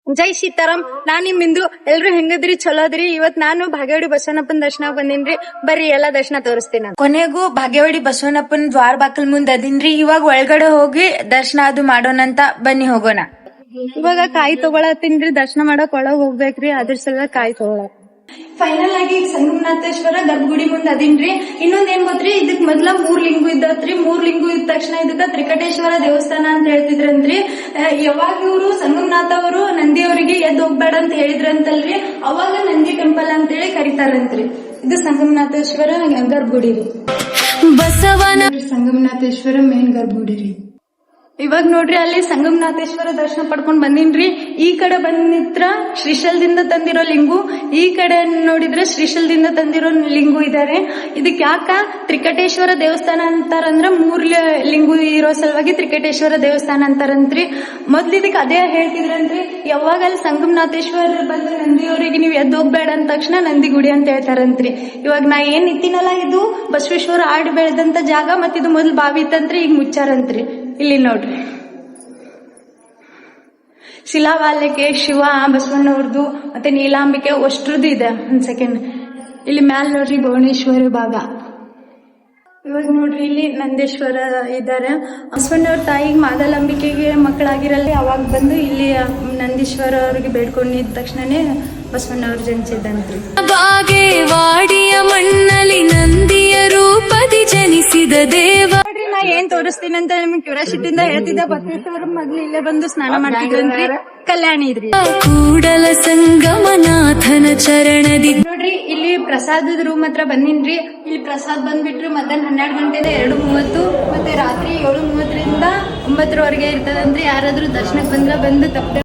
ಜೈ ಸೀತಾರಾಮ್. ನಾನ್ ನಿಮ್ಮಿಂದು ಎಲ್ರು ಹೆಂಗದ್ರಿ, ಚಲೋ ಅದ್ರಿ. ಇವತ್ ನಾನು ಭಾಗ್ಯವಾಡಿ ಬಸವಣ್ಣಪ್ಪನ ದರ್ಶನ ಬಂದಿನ್ರಿ. ಬರ್ರಿ ಎಲ್ಲಾ ದರ್ಶನ ತೋರಿಸ್ತೀನಿ ನಾನು. ಕೊನೆಗೂ ಭಾಗ್ಯವಾಡಿ ಬಸವಣ್ಣಪ್ಪನ ದ್ವಾರ ಬಾಕಲ್ ಮುಂದ್ ಅದೀನ್ರಿ. ಇವಾಗ ಒಳಗಡೆ ಹೋಗಿ ದರ್ಶನ ಅದು ಮಾಡೋಣಂತ, ಬನ್ನಿ ಹೋಗೋಣ. ಇವಾಗ ಕಾಯಿ ತಗೊಳತ್ತೀನ್ರಿ, ದರ್ಶನ ಮಾಡಕ್ ಒಳಗ್ ಹೋಗ್ಬೇಕ್ರಿ, ಅದ್ರ ಸಲ ಕಾಯಿ ತಗೊಳ. ಫೈನಲ್ ಆಗಿ ಈಗ ಸಂಗಮನಾಥೇಶ್ವರ ಗರ್ಭಗುಡಿ ಮುಂದ್ ಅದೀನ್ರಿ. ಇನ್ನೊಂದ್ ಏನ್ ಗೊತ್ತ್ರಿ, ಇದಕ್ ಮೊದ್ಲ 3 ಲಿಂಗು ಇದ್ದತ್ರಿ. 3 ಲಿಂಗು ಇದ್ದ ತಕ್ಷಣ ಇದಕ್ಕ ತ್ರಿಕಟೇಶ್ವರ ದೇವಸ್ಥಾನ ಅಂತ ಹೇಳ್ತಿದ್ರಂತ್ರಿ. ಯಾವಾಗ ಇವ್ರು ಸಂಗಮನಾಥ ಅವರು ನಂದಿಯವರಿಗೆ ಎದ್ದು ಹೋಗ್ಬೇಡ ಅಂತ ಹೇಳಿದ್ರಂತಲ್ರಿ, ಅವಾಗ ನಂದಿ ಟೆಂಪಲ್ ಅಂತ ಹೇಳಿ ಕರಿತಾರಂತ್ರಿ. ಇದು ಸಂಗಮನಾಥೇಶ್ವರ ಗರ್ಭಗುಡಿ ರೀ. ಬಸವನ ಸಂಗಮನಾಥೇಶ್ವರ ಮೇನ್ ಗರ್ಭಗುಡಿ ರೀ. ಇವಾಗ ನೋಡ್ರಿ, ಅಲ್ಲಿ ಸಂಗಮನಾಥೇಶ್ವರ ದರ್ಶನ ಪಡ್ಕೊಂಡ್ ಬಂದಿನ್ರಿ. ಈ ಕಡೆ ಬಂದ್ ನಿತ್ರ ಶ್ರೀಶೈಲದಿಂದ ತಂದಿರೋ ಲಿಂಗು, ಈ ಕಡೆ ನೋಡಿದ್ರೆ ಶ್ರೀಶೈಲದಿಂದ ತಂದಿರೋ ಲಿಂಗು ಇದಾರೆ. ಇದಕ್ ಯಾಕ ತ್ರಿಕಟೇಶ್ವರ ದೇವಸ್ಥಾನ ಅಂತಾರಂದ್ರ 3 ಲಿಂಗು ಇರೋ ಸಲುವಾಗಿ ತ್ರಿಕಟೇಶ್ವರ ದೇವಸ್ಥಾನ ಅಂತಾರಂತ್ರಿ. ಮೊದ್ಲು ಇದಕ್ ಅದೇ ಹೇಳ್ತಿದ್ರಂತ್ರಿ, ಯಾವಾಗ ಅಲ್ಲಿ ಸಂಗಮನಾಥೇಶ್ವರ ಬಂದ್ರೆ ನಂದಿಯವರಿಗೆ ನೀವು ಎದ್ದು ಹೋಗ್ಬೇಡ ಅಂದ ತಕ್ಷಣ ನಂದಿ ಗುಡಿ ಅಂತ ಹೇಳ್ತಾರಂತ್ರಿ. ಇವಾಗ ನಾ ಏನ್ ಇತ್ತಿನಲ್ಲ, ಇದು ಬಸವೇಶ್ವರ ಆಡಿ ಬೆಳೆದಂತ ಜಾಗ, ಮತ್ ಇದು ಮೊದ್ಲು ಬಾವಿ ಇತ್ತಂತ್ರಿ, ಈಗ ಮುಚ್ಚಾರಂತ್ರಿ. ಇಲ್ಲಿ ನೋಡ್ರಿ, ಶಿಲಾವಾಲ್ಯಕ್ಕೆ ಶಿವ ಬಸವಣ್ಣವ್ರದ್ದು ಮತ್ತೆ ನೀಲಾಂಬಿಕೆ ಅಷ್ಟ್ರದ್ದು ಇದೆ. ಒಂದ್ ಸೆಕೆಂಡ್, ಇಲ್ಲಿ ಮ್ಯಾಲ್ ನೋಡ್ರಿ ಭುವನೇಶ್ವರ ಭಾಗ. ಇವಾಗ ನೋಡ್ರಿ, ಇಲ್ಲಿ ನಂದೇಶ್ವರ ಇದ್ದಾರೆ. ಬಸವಣ್ಣವ್ರ ತಾಯಿಗೆ ಮಾದಲಾಂಬಿಕೆಗೆ ಮಕ್ಕಳಾಗಿರಲ್ಲಿ ಅವಾಗ ಬಂದು ಇಲ್ಲಿ ನಂದೀಶ್ವರ ಅವ್ರಿಗೆ ಬೇಡ್ಕೊಂಡಿದ್ದ ತಕ್ಷಣನೇ ಬಸವಣ್ಣವ್ರು ಜನಿಸಿದಂತ್ರಿ. ಬಾಗೇವಾಡಿಯ ಮಣ್ಣಲ್ಲಿ ನಂದಿಯ ರೂಪದಿ ಜನಿಸಿದ ದೇವ. ನಾ ಏನ್ ತೋರಿಸ್ತೀನಿ ಅಂತ ನಿಮ್ಗೆ ಕ್ಯೂರಿಯಾಸಿಟಿಯಿಂದ ಹೇಳ್ತಿದ್ದೆ. ಬಸವೇಶ್ವರ ಮೊದ್ಲು ಇಲ್ಲೇ ಬಂದು ಸ್ನಾನ ಮಾಡ್ತಿದ್ರಂತ್ರಿ. ಕಲ್ಯಾಣಿ ಇದ್ರಿ. ಕೂಡಲ ಸಂಗಮನಾಥನ ಚರಣದಿ ನೋಡ್ರಿ, ಇಲ್ಲಿ ಪ್ರಸಾದದ ರೂಮ್ ಹತ್ರ ಬಂದಿನ್ರಿ. ಇಲ್ಲಿ ಪ್ರಸಾದ್ ಬಂದ್ಬಿಟ್ರಿ ಮಧ್ಯಾಹ್ನ 12 ಗಂಟೆಯಿಂದ 2:30 ಮತ್ತೆ ರಾತ್ರಿ 7:30ರಿಂದ 9:00ವರೆಗೆ ಇರ್ತದಂತ್ರಿ. ಯಾರಾದ್ರೂ ದರ್ಶನಕ್ಕೆ ಬಂದ್ರೆ ಬಂದು ತಪ್ಪದೆ